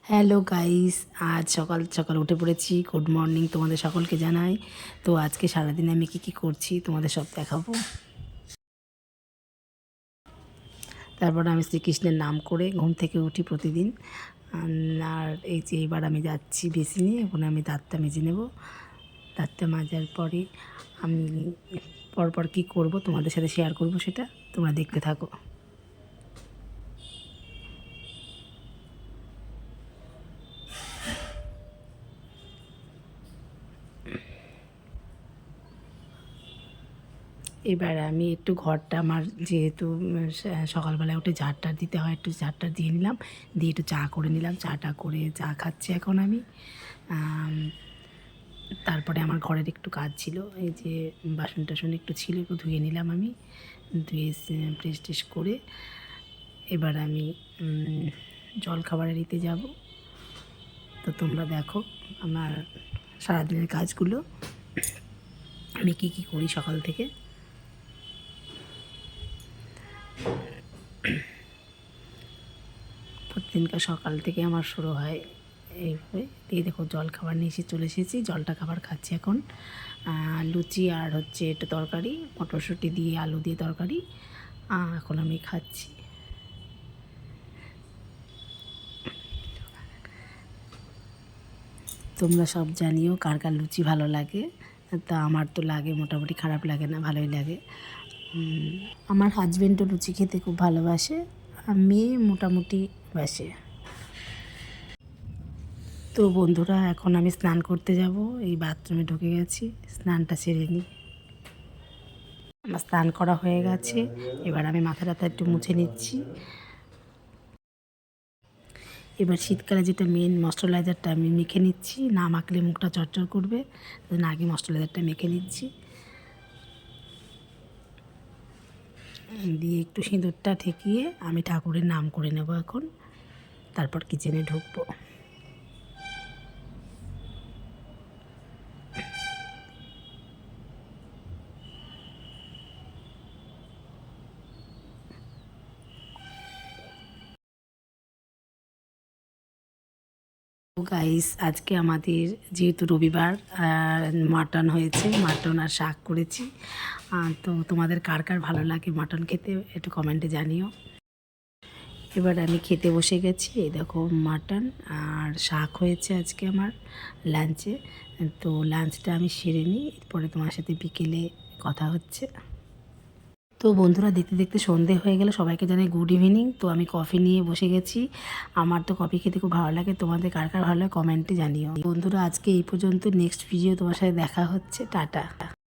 Hello guys, আজ সকাল সকাল উঠে পড়েছি। গুড মর্নিং তোমাদের সকলকে জানাই। তো আজকে সারাদিন আমি কি করছি তোমাদের সব দেখাবো। তারপর আমি শ্রীকৃষ্ণের নাম করে ঘুম থেকে উঠি প্রতিদিন। আর এই যে এবার আমি যাচ্ছি বেসিনে, ওখানে আমি দাঁতটা মেজে নেব। দাঁতটা মাজার পরে আমি পরপর কী করব তোমাদের সাথে শেয়ার করব, সেটা তোমরা দেখতে থাকো। এবার আমি একটু ঘরটা আমার যেহেতু সকালবেলায় উঠে ঝাড়টা দিতে হয়, একটু ঝাড়টা দিয়ে নিলাম, দিয়ে একটু চা করে নিলাম। চাটা করে চা খাচ্ছি এখন আমি। তারপরে আমার ঘরের একটু কাজ ছিল, এই যে বাসন টাসন একটু ছিল, একটু ধুয়ে নিলাম আমি। ধুয়ে ফ্রেশ ট্রেশ করে এবার আমি জলখাবারে দিতে যাব। তো তোমরা দেখো আমার সারাদিনের কাজগুলো, আমি কি কি করি সকাল থেকে। প্রতিদিনকার সকাল থেকে আমার শুরু হয় এইভাবে। দিয়ে দেখো জল খাবার নিয়ে চলে এসেছি, জলটা খাবার খাচ্ছি এখন। লুচি আর হচ্ছে একটা তরকারি, মটরশুঁটি দিয়ে আলু দিয়ে তরকারি এখন আমি খাচ্ছি। তোমরা সব জানিও কার কার লুচি ভালো লাগে। তা আমার তো লাগে, মোটামুটি খারাপ লাগে না, ভালোই লাগে। আমার হাজব্যান্ডও লুচি খেতে খুব ভালোবাসে, আর মেয়ে মোটামুটি বাসে। তো বন্ধুরা, এখন আমি স্নান করতে যাব। এই বাথরুমে ঢুকে গেছি, স্নানটা সেরে নিই। আমার স্নান করা হয়ে গেছে, এবার আমি মাথা টাথা একটু মুছে নিচ্ছি। এবার শীতকালে যেটা মেন ময়শ্চারাইজারটা আমি মেখে নিচ্ছি, না মাখলে মুখটা চরচর করবে, না আগে ময়শ্চারাইজারটা মেখে নিচ্ছি। দিয়ে একটু সিঁদুরটা ঠেকিয়ে আমি ঠাকুরের নাম করে নেব এখন, তারপর কিচেনে ঢুকবো। গাইস, আজকে আমাদের যেহেতু রবিবার মাটন হয়েছে, মাটন আর শাক করেছি। তো তোমাদের কার কার ভালো লাগে মাটন খেতে একটু কমেন্টে জানিও। এবার আমি খেতে বসে গেছি। এই দেখো মাটন আর শাক হয়েছে আজকে আমার লাঞ্চে। তো লাঞ্চটা আমি সেরে নিই, এরপরে তোমার সাথে বিকেলে কথা হচ্ছে। তো বন্ধুরা, দেখতে দেখতে সন্ধে হয়ে গেলে সবাইকে জানাই গুড ইভিনিং। তো আমি কফি নিয়ে বসে গেছি। আমার তো কফি খেতে খুব ভালো লাগে, তোমাদের কার কার ভালো লাগে কমেন্টে জানিও। বন্ধুরা, আজকে এই পর্যন্ত, নেক্সট ভিডিও তোমার সাথে দেখা হচ্ছে। টাটা।